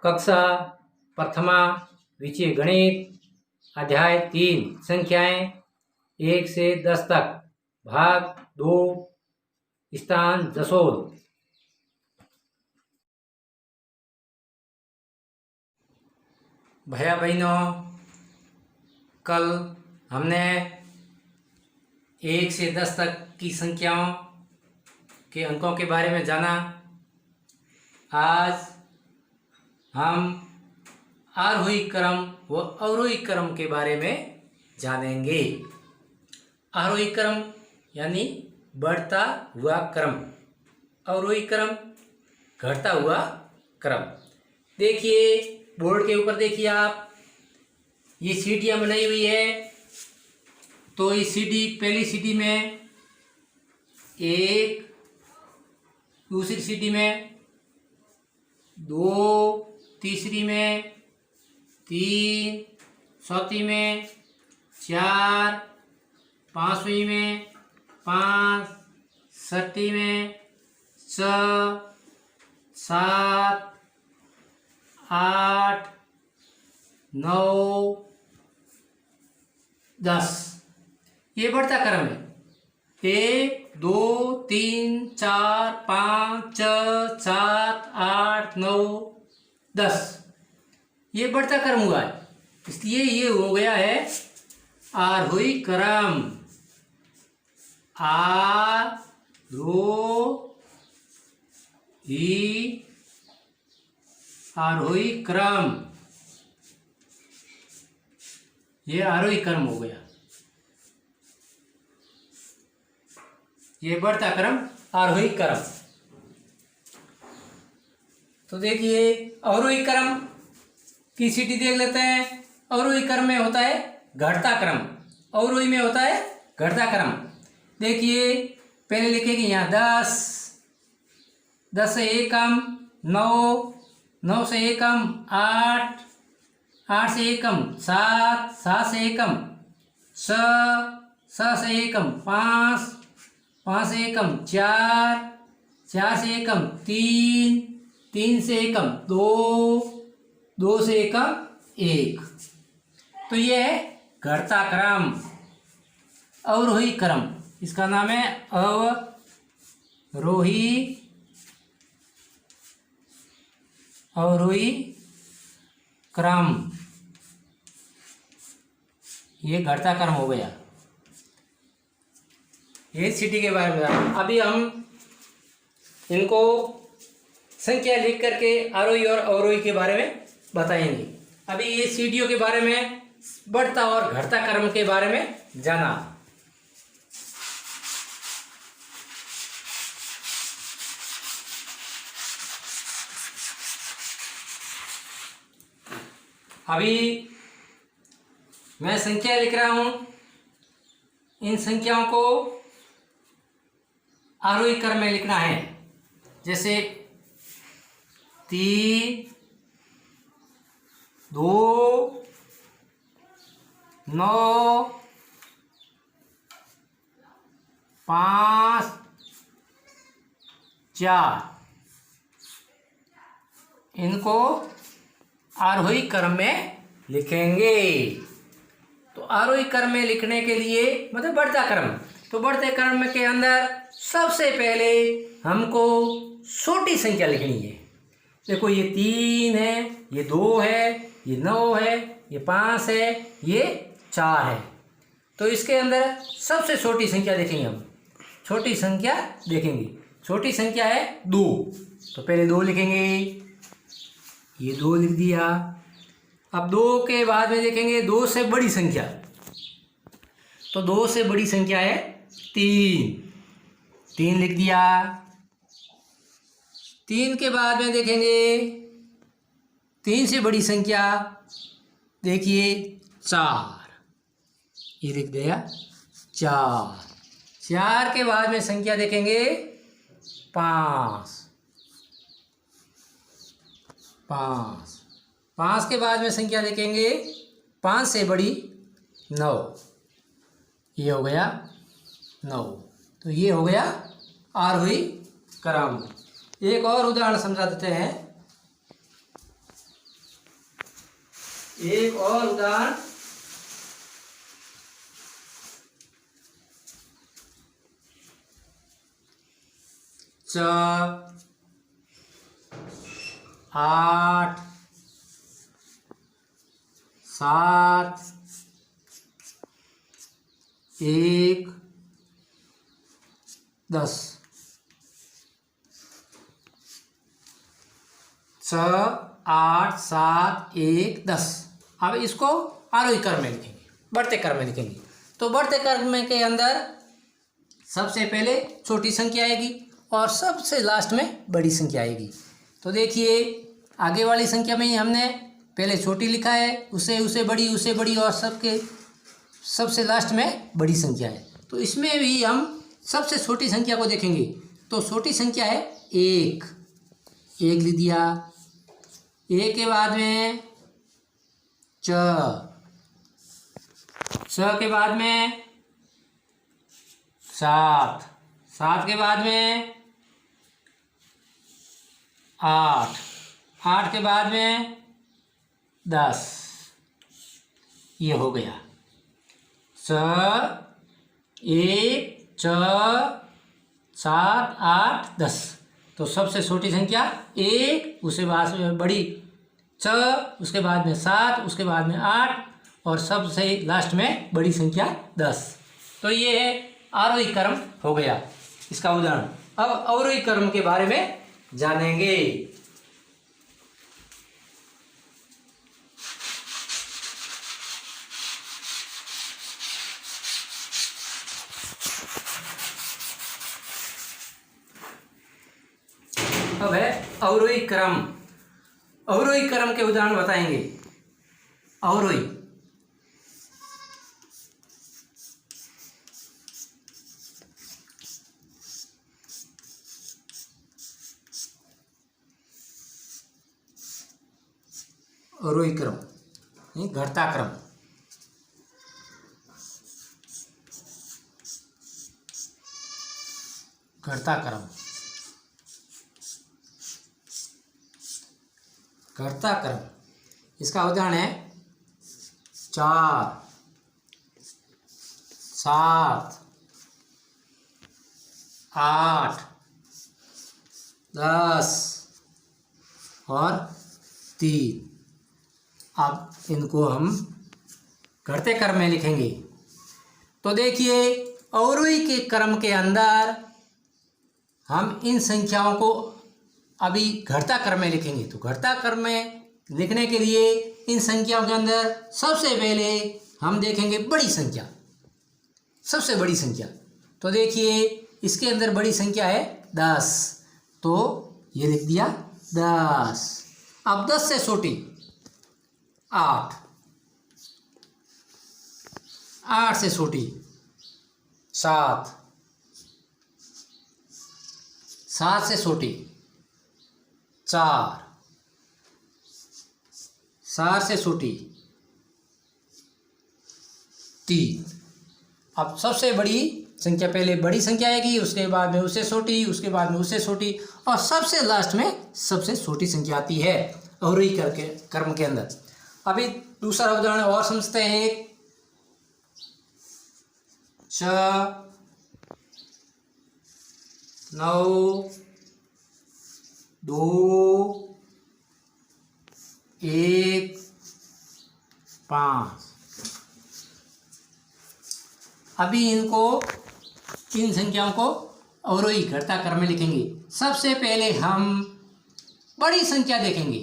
कक्षा प्रथमा विषय गणित अध्याय 3 संख्याएं 1 से 10 तक भाग 2 स्थान जसोल। भैया बहनों, कल हमने 1 से 10 तक की संख्याओं के अंकों के बारे में जाना। आज हम आरोही क्रम व अवरोही क्रम के बारे में जानेंगे। आरोही क्रम यानी बढ़ता हुआ क्रम, अवरोही क्रम घटता हुआ क्रम। देखिए बोर्ड के ऊपर देखिए आप, ये सीढ़ियाँ बनाई हुई है। तो इस सीढ़ी, पहली सीढ़ी में 1, दूसरी सीढ़ी में 2, तीसरी में 3, चौथी में 4, पांचवी में 5, छठी में 6, 7, 8, 9, 10। ये बढ़ता क्रम है। 1, 2, 3, 4, 5, 6, 7, 8, 9, 10। ये बढ़ता क्रम हुआ है, इसलिए ये हो गया है आरोही क्रम। आरोही क्रम, ये आरोही क्रम हो गया। ये बढ़ता क्रम आरोही क्रम। तो देखिए अवरोही क्रम की सीढ़ी देख लेते हैं। अवरोही क्रम में होता है घटता क्रम, अवरोही में होता है घटता क्रम। देखिए पहले लिखेंगे यहाँ 10, 10 से 1 कम 9, 9 से 1 कम 8, 8 से 1 कम 7, 7 से 1 कम 6, 6 से 1 कम 5, 5 से 1 कम 4, 4 से 1 कम 3, 3 से 1 कम 2, 2 से 1 कम 1। तो ये है घटता क्रम, अवरोही क्रम। इसका नाम है अवरोही क्रम। ये घटता क्रम हो गया। ये सीढ़ी के बारे में अभी हम इनको संख्या लिख करके आरोही और अवरोही के बारे में बताएंगे। अभी ये सीढ़ियों के बारे में, बढ़ता और घटता क्रम के बारे में जाना। अभी मैं संख्या लिख रहा हूं। इन संख्याओं को आरोही क्रम में लिखना है। जैसे 3, 2, 9, 5, 4। इनको आरोही क्रम में लिखेंगे। तो आरोही क्रम में लिखने के लिए मतलब बढ़ता क्रम, तो बढ़ते क्रम के अंदर सबसे पहले हमको छोटी संख्या लिखनी है। देखो ये 3 है, ये 2 है, ये 9 है, ये 5 है, ये 4 है। तो इसके अंदर सबसे छोटी संख्या देखेंगे हम। छोटी संख्या देखेंगे, छोटी संख्या है 2। तो पहले 2 लिखेंगे, ये 2 लिख दिया। अब 2 के बाद में देखेंगे 2 से बड़ी संख्या। तो 2 से बड़ी संख्या है 3, 3 लिख दिया। 3 के बाद में देखेंगे 3 से बड़ी संख्या, देखिए 4, ये लिख दिया 4। 4 के बाद में संख्या देखेंगे 5, 5। 5 के बाद में संख्या देखेंगे 5 से बड़ी 9, ये हो गया 9। तो ये हो गया आरोही क्रम। एक और उदाहरण समझा देते हैं। एक और उदाहरण। च 8 7 1 10। 6 8 7 1 10। अब इसको आरोही क्रम में लिखेंगे, बढ़ते क्रम में लिखेंगे। तो बढ़ते क्रम में के अंदर सबसे पहले छोटी संख्या आएगी और सबसे लास्ट में बड़ी संख्या आएगी। तो देखिए आगे वाली संख्या में ही हमने पहले छोटी लिखा है, उसे बड़ी और सबसे लास्ट में बड़ी संख्या है। तो इसमें भी हम सबसे छोटी संख्या को देखेंगे। तो छोटी संख्या है एक लिख दिया। एक के बाद में च के बाद में 7 के बाद में 8 के बाद में 10। ये हो गया 1 6 7 8 10। तो सबसे छोटी संख्या 1, उसके बाद में बड़ी 6, उसके बाद में 7, उसके बाद में 8 और सबसे लास्ट में बड़ी संख्या 10। तो ये है आरोही क्रम हो गया इसका उदाहरण। अब अवरोही क्रम के बारे में जानेंगे। अब है अवरोही क्रम। अवरोही क्रम के उदाहरण बताएंगे। अवरोही अवरोही क्रम नहीं, घटता क्रम। घटता क्रम, घटता क्रम। इसका उदाहरण है 4 7 8 10 और 3। अब इनको हम घटते क्रम में लिखेंगे। तो देखिए अवरोही के क्रम के अंदर हम इन संख्याओं को अभी घटता क्रम में लिखेंगे। तो घटता क्रम में लिखने के लिए इन संख्याओं के अंदर सबसे पहले हम देखेंगे बड़ी संख्या, सबसे बड़ी संख्या। तो देखिए इसके अंदर बड़ी संख्या है 10, तो ये लिख दिया 10। अब 10 से छोटी 8, 8 से छोटी 7, 7 से छोटी 4, 4 से छोटी 3। अब सबसे बड़ी संख्या, पहले बड़ी संख्या आएगी, उसके बाद में उससे छोटी, उसके बाद में उससे छोटी और सबसे लास्ट में सबसे छोटी संख्या आती है अवरोही क्रम के अंदर। अभी दूसरा उदाहरण और समझते हैं। 6 9 2 1 5। अभी इन संख्याओं को अवरोही घटता क्रम में लिखेंगे। सबसे पहले हम बड़ी संख्या देखेंगे।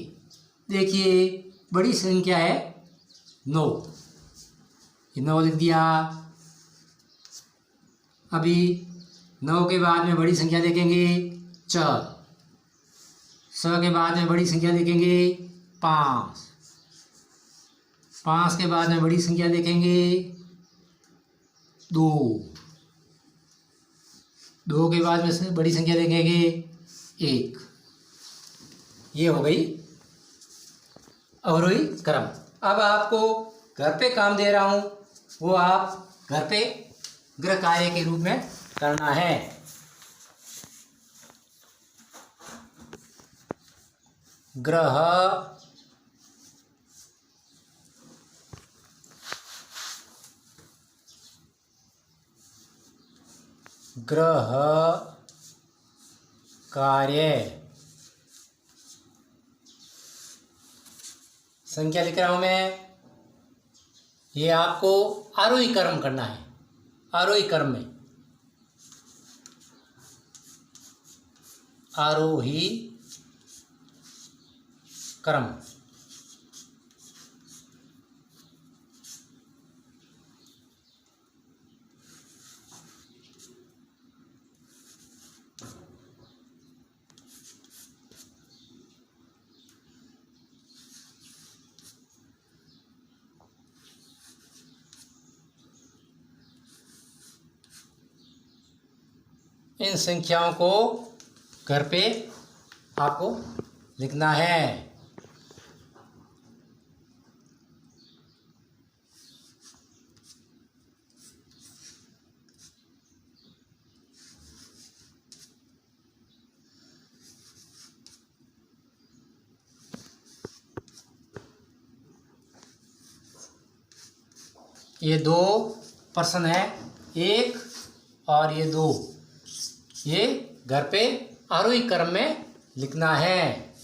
देखिए बड़ी संख्या है 9, ये 9 लिख दिया। अभी 9 के बाद में बड़ी संख्या देखेंगे 4, 6 के बाद में बड़ी संख्या देखेंगे 5, 5 के बाद में बड़ी संख्या देखेंगे 2, 2 के बाद में बड़ी संख्या देखेंगे 1। ये हो गई अवरोही क्रम। अब आपको घर पे काम दे रहा हूँ, वो आप घर पे गृह कार्य के रूप में करना है। गृह गृह कार्य। संख्या लिख रहा हूं मैं। ये आपको आरोही क्रम करना है, आरोही क्रम में, आरोही क्रम। इन संख्याओं को घर पे आपको लिखना है। ये 2 प्रश्न है, 1 और ये 2, ये घर पे आरोही क्रम में लिखना है।